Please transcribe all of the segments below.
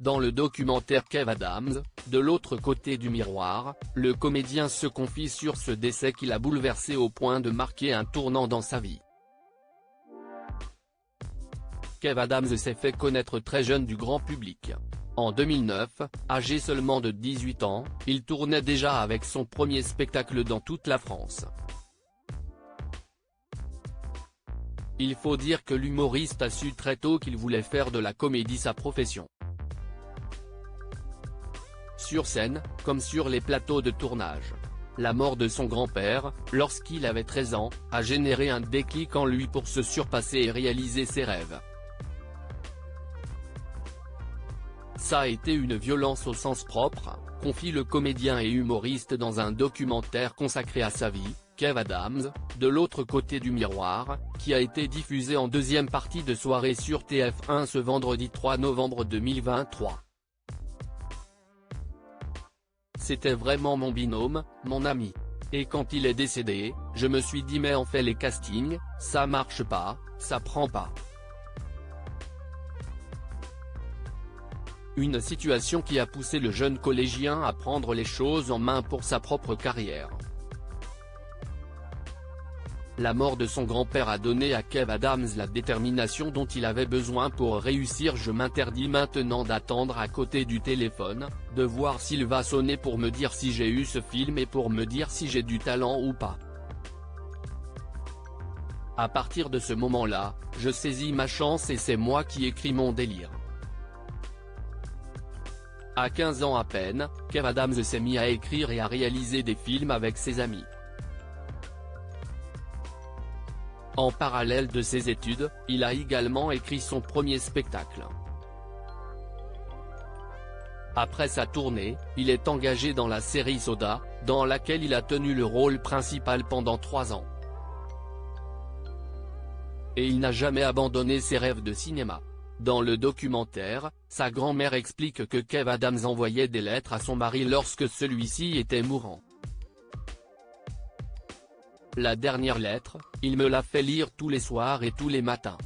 Dans le documentaire Kev Adams, de l'autre côté du miroir, le comédien se confie sur ce décès qui l'a bouleversé au point de marquer un tournant dans sa vie. Kev Adams s'est fait connaître très jeune du grand public. En 2009, âgé seulement de 18 ans, il tournait déjà avec son premier spectacle dans toute la France. Il faut dire que l'humoriste a su très tôt qu'il voulait faire de la comédie sa profession. Sur scène, comme sur les plateaux de tournage. La mort de son grand-père, lorsqu'il avait 13 ans, a généré un déclic en lui pour se surpasser et réaliser ses rêves. Ça a été une violence au sens propre, confie le comédien et humoriste dans un documentaire consacré à sa vie, Kev Adams, de l'autre côté du miroir, qui a été diffusé en deuxième partie de soirée sur TF1 ce vendredi 3 novembre 2023. C'était vraiment mon binôme, mon ami. Et quand il est décédé, je me suis dit mais on fait les castings, ça marche pas, ça prend pas. Une situation qui a poussé le jeune collégien à prendre les choses en main pour sa propre carrière. La mort de son grand-père a donné à Kev Adams la détermination dont il avait besoin pour réussir. Je m'interdis maintenant d'attendre à côté du téléphone, de voir s'il va sonner pour me dire si j'ai eu ce film et pour me dire si j'ai du talent ou pas. À partir de ce moment-là, je saisis ma chance et c'est moi qui écris mon délire. À 15 ans à peine, Kev Adams s'est mis à écrire et à réaliser des films avec ses amis. En parallèle de ses études, il a également écrit son premier spectacle. Après sa tournée, il est engagé dans la série Soda, dans laquelle il a tenu le rôle principal pendant 3 ans. Et il n'a jamais abandonné ses rêves de cinéma. Dans le documentaire, sa grand-mère explique que Kev Adams envoyait des lettres à son mari lorsque celui-ci était mourant. La dernière lettre, il me l'a fait lire tous les soirs et tous les matins.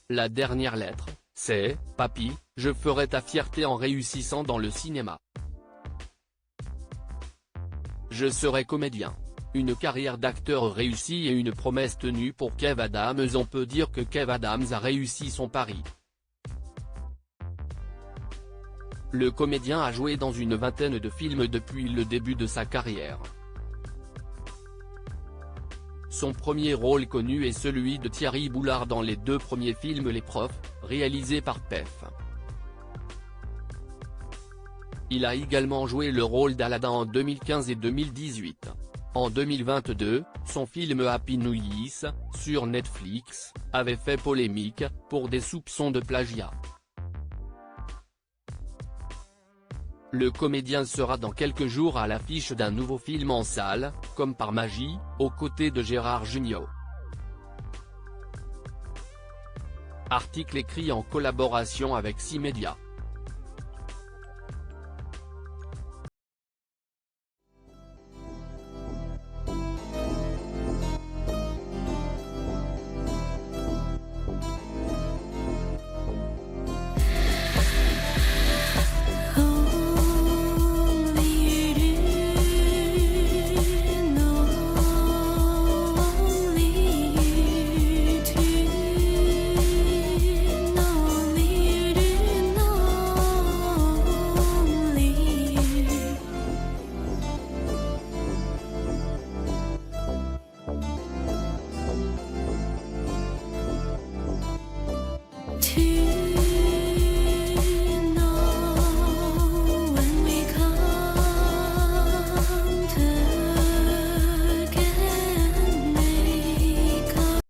La dernière lettre, c'est « Papy, je ferai ta fierté en réussissant dans le cinéma. Je serai comédien ». Une carrière d'acteur réussie et une promesse tenue pour Kev Adams. On peut dire que Kev Adams a réussi son pari. Le comédien a joué dans une vingtaine de films depuis le début de sa carrière. Son premier rôle connu est celui de Thierry Boulard dans les 2 premiers films Les Profs, réalisés par PEF. Il a également joué le rôle d'Aladin en 2015 et 2018. En 2022, son film Happy New Year, sur Netflix, avait fait polémique, pour des soupçons de plagiat. Le comédien sera dans quelques jours à l'affiche d'un nouveau film en salle, comme par magie, aux côtés de Gérard Jugnot. Article écrit en collaboration avec 6 médias.